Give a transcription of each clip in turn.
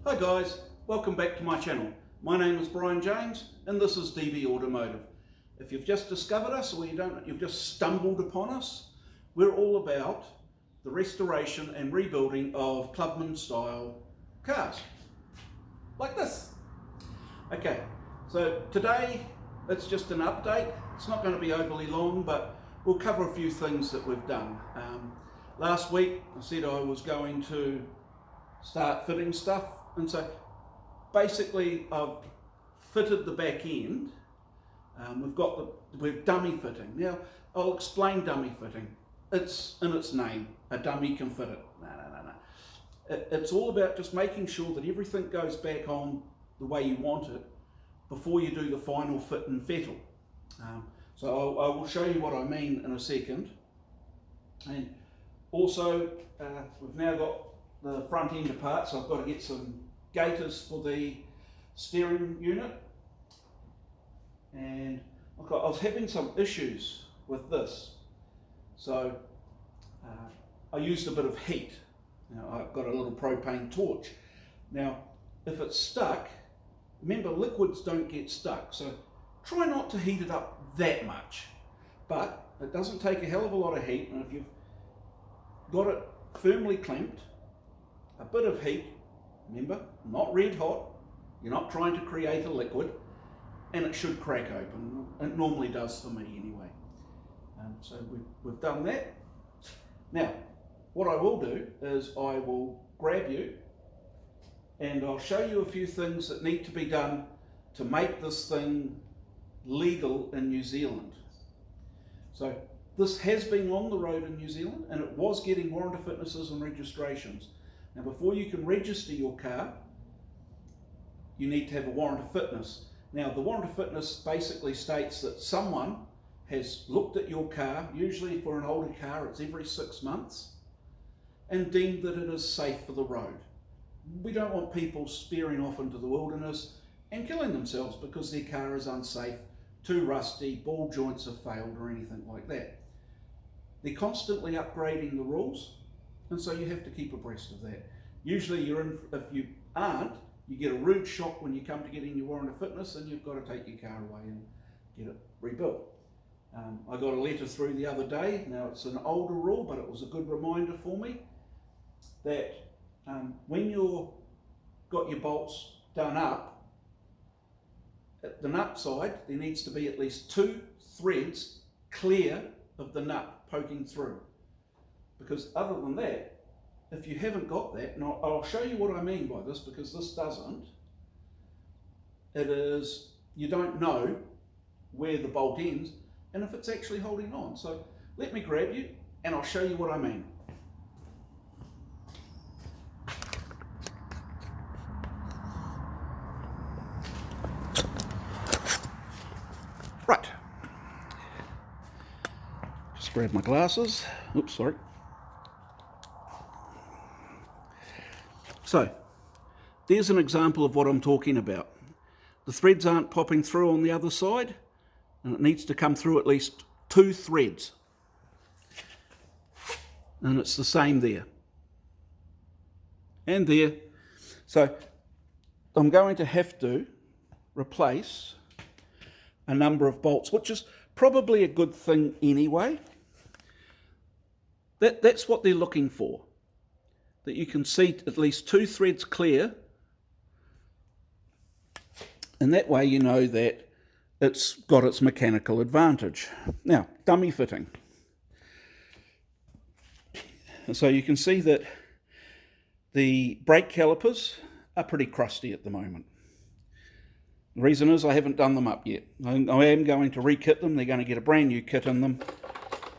Hi guys, welcome back to my channel. My name is Brian James and this is DB Automotive. If you've just discovered us or you've just stumbled upon us, we're all about the restoration and rebuilding of clubman style cars. Like this. Okay, so today it's just an update. It's not going to be overly long, but we'll cover a few things that we've done. Last week I said I was going to start fitting stuff, and so basically I've fitted the back end. We've dummy fitting. Now I'll explain dummy fitting. It's in its name. A dummy can fit it. No. It's all about just making sure that everything goes back on the way you want it before you do the final fit and fettle. So I will show you what I mean in a second. And also we've now got the front end apart, so I've got to get some gaiters for the steering unit. And I was having some issues with this, so I used a bit of heat. Now I've got a little propane torch. Now if it's stuck, remember liquids don't get stuck, so try not to heat it up that much, but it doesn't take a hell of a lot of heat, and if you've got it firmly clamped, a bit of heat, remember, not red hot, you're not trying to create a liquid, and it should crack open. It normally does for me anyway. So we've done that. Now, what I will do is I will grab you and I'll show you a few things that need to be done to make this thing legal in New Zealand. So this has been on the road in New Zealand and it was getting warrant of fitnesses and registrations. Now before you can register your car, you need to have a warrant of fitness. Now the warrant of fitness basically states that someone has looked at your car, usually for an older car it's every 6 months, and deemed that it is safe for the road. We don't want people spearing off into the wilderness and killing themselves because their car is unsafe, too rusty, ball joints have failed or anything like that. They're constantly upgrading the rules, and so you have to keep abreast of that. Usually if you aren't, you get a rude shock when you come to getting your warrant of fitness and you've got to take your car away and get it rebuilt. I got a letter through the other day. Now it's an older rule, but it was a good reminder for me that when you've got your bolts done up, at the nut side there needs to be at least 2 threads clear of the nut poking through. Because other than that, if you haven't got that, and I'll show you what I mean by this, because this doesn't, it is, you don't know where the bolt ends and if it's actually holding on. So let me grab you and I'll show you what I mean. Right. Just grab my glasses. Oops, sorry. So, there's an example of what I'm talking about. The threads aren't popping through on the other side, and it needs to come through at least 2 threads. And it's the same there. And there. So, I'm going to have to replace a number of bolts, which is probably a good thing anyway. That's what they're looking for. That you can see at least 2 threads clear, and that way you know that it's got its mechanical advantage. Now, dummy fitting. And so you can see that the brake calipers are pretty crusty at the moment. The reason is I haven't done them up yet. I am going to re-kit them. They're going to get a brand new kit in them,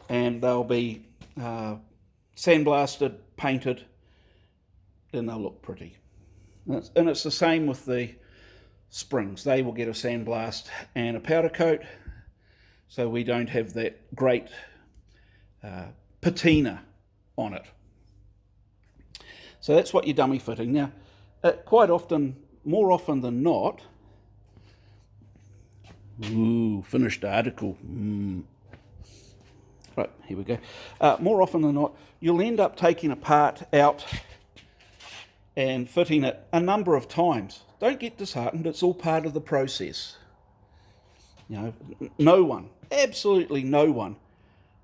and they'll be sandblasted, painted, and they'll look pretty. And it's the same with the springs. They will get a sandblast and a powder coat, so we don't have that great patina on it. So that's what you're dummy fitting. Now, quite often, more often than not, finished article. Right, here we go. More often than not, you'll end up taking a part out and fitting it a number of times. Don't get disheartened, it's all part of the process. You know, no one, absolutely no one,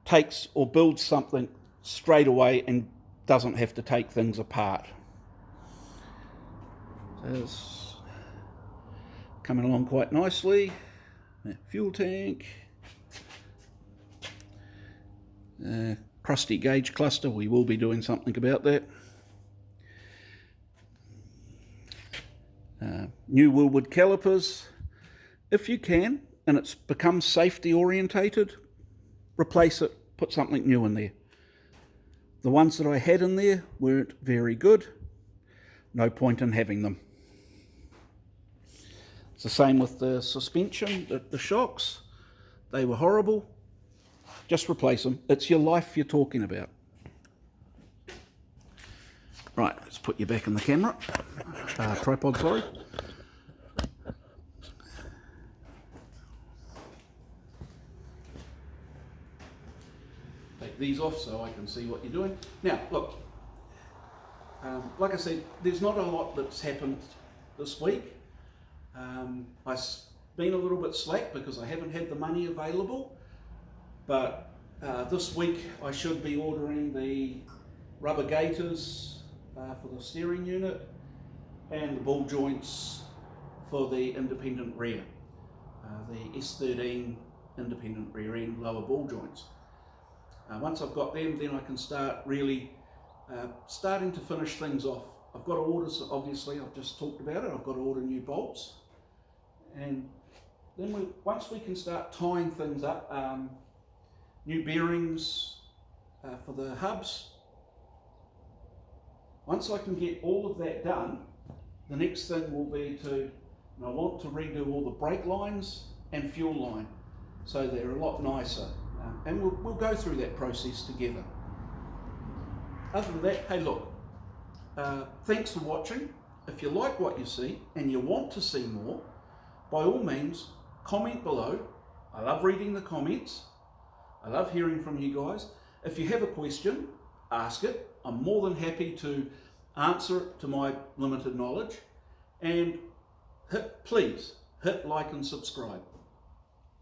takes or builds something straight away and doesn't have to take things apart. It's coming along quite nicely. Fuel tank, crusty gauge cluster, we will be doing something about that. New Woolwood calipers, if you can, and it's become safety orientated, replace it, put something new in there. The ones that I had in there weren't very good, no point in having them. It's the same with the suspension, the shocks, they were horrible, just replace them. It's your life you're talking about. Right, let's put you back in the camera, tripod, sorry. Take these off so I can see what you're doing. Now, look, like I said, there's not a lot that's happened this week. I've been a little bit slack because I haven't had the money available, but this week I should be ordering the rubber gaiters for the steering unit and the ball joints for the independent rear, the S13 independent rear end lower ball joints. Once I've got them, then I can start really starting to finish things off. I've got to order, obviously I've just talked about it, I've got to order new bolts, and then once we can start tying things up, new bearings for the hubs. Once I can get all of that done, the next thing will be I want to redo all the brake lines and fuel line so they're a lot nicer, and we'll go through that process together. Other than that, hey look, thanks for watching. If you like what you see and you want to see more, by all means comment below. I love reading the comments. I love hearing from you guys. If you have a question, ask it. I'm more than happy to answer it to my limited knowledge. And please hit like and subscribe.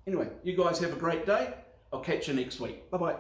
Anyway, you guys have a great day. I'll catch you next week. Bye-bye.